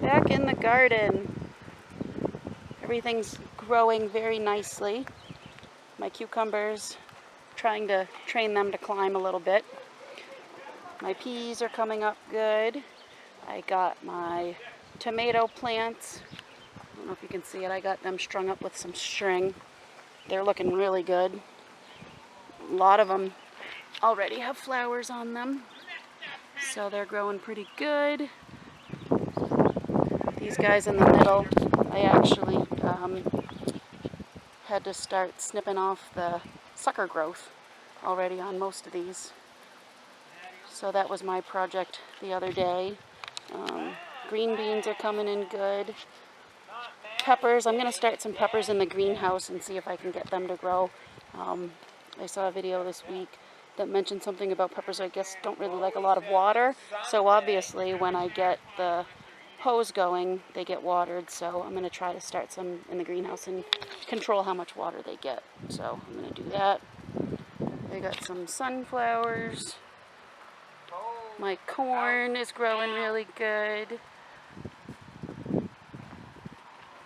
Back in the garden. Everything's growing very nicely. My cucumbers, trying to train them to climb a little bit. My peas are coming up good. I got my tomato plants. I don't know if you can see it. I got them strung up with some string. They're looking really good. A lot of them already have flowers on them, so they're growing pretty good. These guys in the middle, I actually had to start snipping off the sucker growth already on most of these. So that was my project the other day. Green beans are coming in good. Peppers, I'm going to start some peppers in the greenhouse and see if I can get them to grow. I saw a video this week that mentioned something about peppers, I guess, don't really like a lot of water. So obviously when I get the hose going, they get watered. So I'm going to try to start some in the greenhouse and control how much water they get. So I'm going to do that. I got some sunflowers. My corn is growing really good.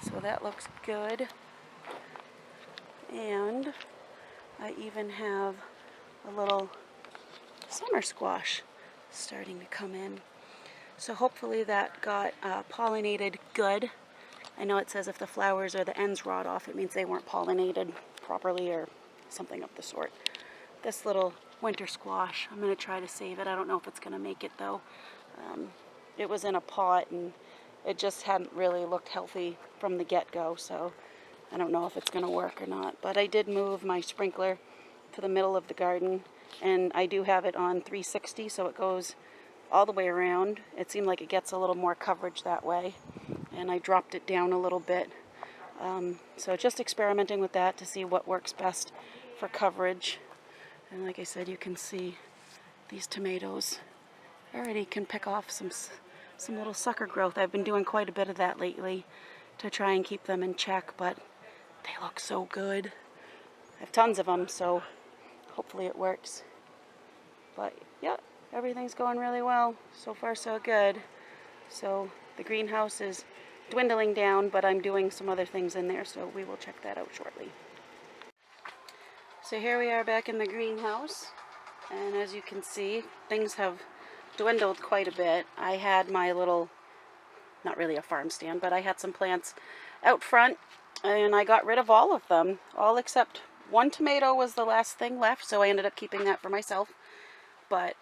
So that looks good. And I even have a little summer squash starting to come in. So hopefully that got pollinated good. I know it says if the flowers or the ends rot off, it means they weren't pollinated properly or something of the sort. This little winter squash, I'm going to try to save it. I don't know if it's going to make it though. It was in a pot and it just hadn't really looked healthy from the get-go, so I don't know if it's going to work or not. But I did move my sprinkler to the middle of the garden, and I do have it on 360, so it goes all the way around. It seemed like it gets a little more coverage that way, and I dropped it down a little bit. So just experimenting with that to see what works best for coverage. And like I said, you can see these tomatoes already can pick off some little sucker growth. I've been doing quite a bit of that lately to try and keep them in check, but they look so good. I have tons of them, so hopefully it works. But yeah, everything's going really well. So far so good. So the greenhouse is dwindling down, but I'm doing some other things in there, so we will check that out shortly. So here we are back in the greenhouse, and as you can see, things have dwindled quite a bit. I had my little, not really a farm stand, but I had some plants out front, and I got rid of all of them, all except one tomato was the last thing left, so I ended up keeping that for myself. But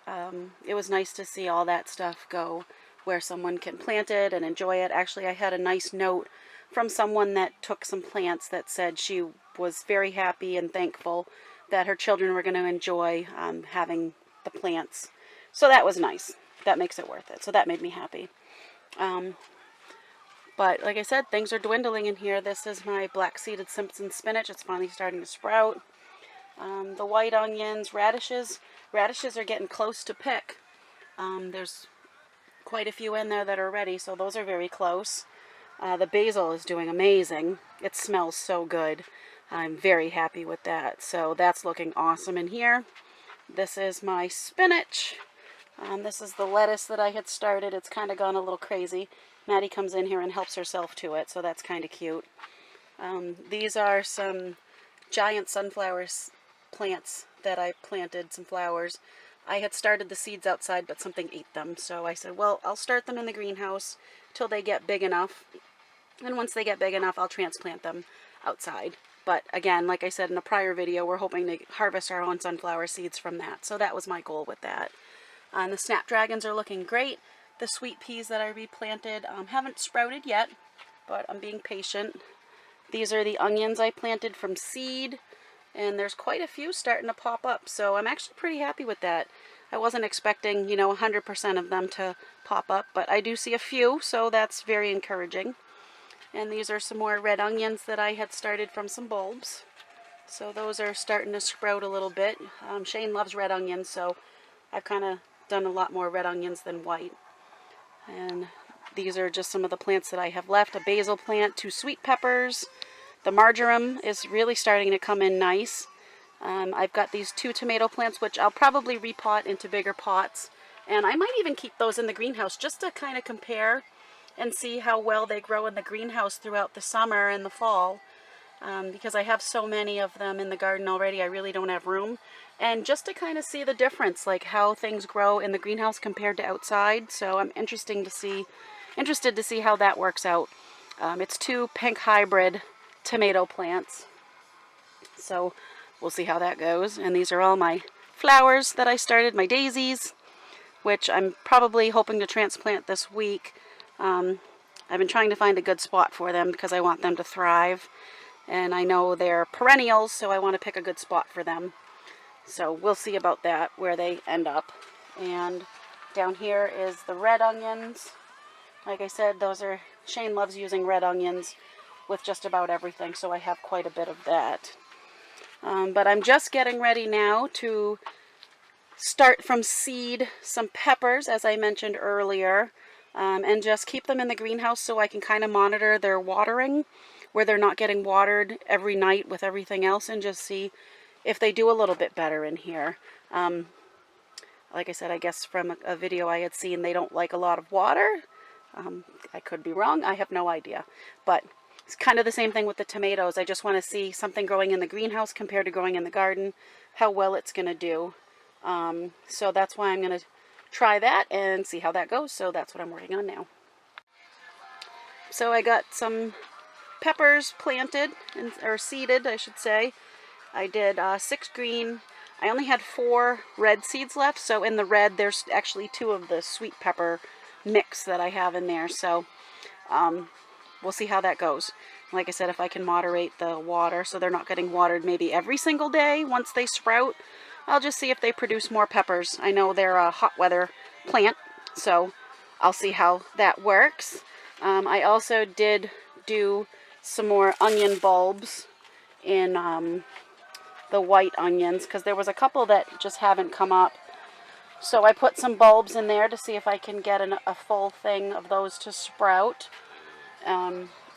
it was nice to see all that stuff go where someone can plant it and enjoy it. Actually, I had a nice note from someone that took some plants that said she was very happy and thankful that her children were going to enjoy having the plants. So that was nice. That makes it worth it. So that made me happy. But like I said, things are dwindling in here. This is my black-seeded Simpson spinach. It's finally starting to sprout. The white onions, radishes. Radishes are getting close to pick. There's quite a few in there that are ready, so those are very close. The basil is doing amazing. It smells so good. I'm very happy with that. So that's looking awesome in here. This is my spinach. This is the lettuce that I had started. It's kind of gone a little crazy. Maddie comes in here and helps herself to it, so that's kind of cute. These are some giant sunflower plants that I planted, some flowers. I had started the seeds outside, but something ate them, so I said, well, I'll start them in the greenhouse till they get big enough, and once they get big enough, I'll transplant them outside. But again, like I said in a prior video, we're hoping to harvest our own sunflower seeds from that, so that was my goal with that. And the snapdragons are looking great. The sweet peas that I replanted haven't sprouted yet, but I'm being patient. These are the onions I planted from seed, and there's quite a few starting to pop up, so I'm actually pretty happy with that. I wasn't expecting, 100% of them to pop up, but I do see a few, so that's very encouraging. And these are some more red onions that I had started from some bulbs. So those are starting to sprout a little bit. Shane loves red onions, so I've kind of done a lot more red onions than white. And these are just some of the plants that I have left. A basil plant, 2 sweet peppers. The marjoram is really starting to come in nice. I've got these 2 tomato plants, which I'll probably repot into bigger pots. And I might even keep those in the greenhouse just to kind of compare and see how well they grow in the greenhouse throughout the summer and the fall. Because I have so many of them in the garden already, I really don't have room. And just to kind of see the difference, like how things grow in the greenhouse compared to outside. So I'm interested to see how that works out. It's 2 pink hybrid tomato plants. So we'll see how that goes. And these are all my flowers that I started, my daisies, which I'm probably hoping to transplant this week. I've been trying to find a good spot for them because I want them to thrive. And I know they're perennials, so I want to pick a good spot for them. So we'll see about that, where they end up. And down here is the red onions. Like I said, Shane loves using red onions with just about everything, so I have quite a bit of that. But I'm just getting ready now to start from seed some peppers, as I mentioned earlier, and just keep them in the greenhouse so I can kind of monitor their watering, where they're not getting watered every night with everything else, and just see if they do a little bit better in here. Like I said, I guess from a video I had seen, they don't like a lot of water. I could be wrong. I have no idea. But it's kind of the same thing with the tomatoes. I just want to see something growing in the greenhouse compared to growing in the garden, how well it's going to do. So that's why I'm going to try that and see how that goes. So that's what I'm working on now. So I got some peppers planted, or seeded, I should say. I did 6 green. I only had 4 red seeds left, so in the red there's actually 2 of the sweet pepper mix that I have in there. So we'll see how that goes. Like I said, if I can moderate the water so they're not getting watered maybe every single day once they sprout, I'll just see if they produce more peppers. I know they're a hot weather plant, so I'll see how that works. I also did do some more onion bulbs in the white onions, because there was a couple that just haven't come up. So I put some bulbs in there to see if I can get a full thing of those to sprout.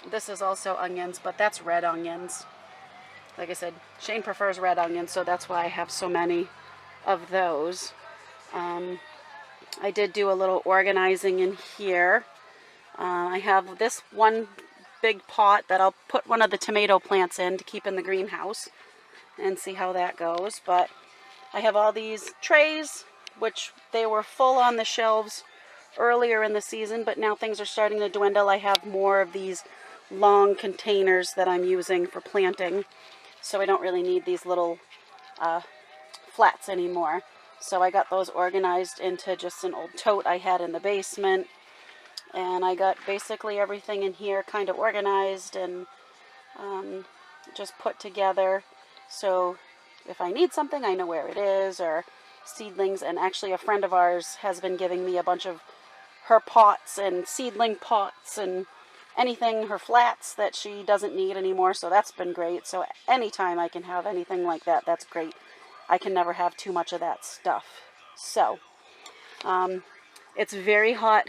This is also onions, but that's red onions. Like I said, Shane prefers red onions, so that's why I have so many of those. I did do a little organizing in here. I have this one big pot that I'll put one of the tomato plants in to keep in the greenhouse and see how that goes. But I have all these trays, which they were full on the shelves earlier in the season, but now things are starting to dwindle. I have more of these long containers that I'm using for planting, so I don't really need these little flats anymore. So I got those organized into just an old tote I had in the basement. And I got basically everything in here kind of organized and just put together. So if I need something, I know where it is, or seedlings. And actually a friend of ours has been giving me a bunch of her pots and seedling pots and anything, her flats that she doesn't need anymore. So that's been great. So anytime I can have anything like that, that's great. I can never have too much of that stuff. So it's very hot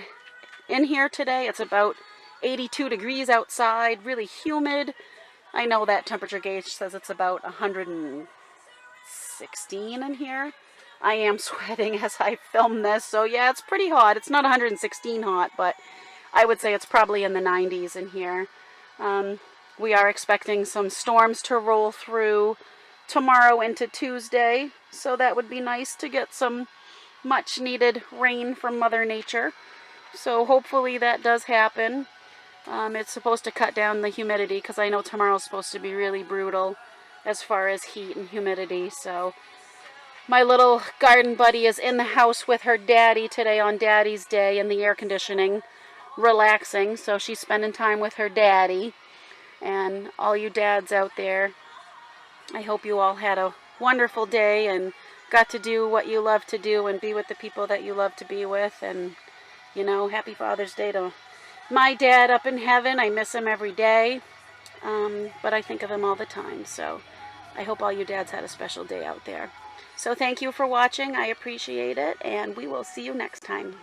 in here today. It's about 82 degrees outside, really humid. I know that temperature gauge says it's about 116 in here. I am sweating as I film this, so yeah, it's pretty hot. It's not 116 hot, but I would say it's probably in the 90s in here. We are expecting some storms to roll through tomorrow into Tuesday, so that would be nice to get some much needed rain from Mother Nature. So hopefully that does happen. It's supposed to cut down the humidity, because I know tomorrow's supposed to be really brutal as far as heat and humidity. So my little garden buddy is in the house with her daddy today on Daddy's Day in the air conditioning, relaxing. So she's spending time with her daddy. And all you dads out there, I hope you all had a wonderful day and got to do what you love to do and be with the people that you love to be with. And you know, happy Father's Day to my dad up in heaven. I miss him every day, but I think of him all the time. So I hope all you dads had a special day out there. So thank you for watching. I appreciate it, and we will see you next time.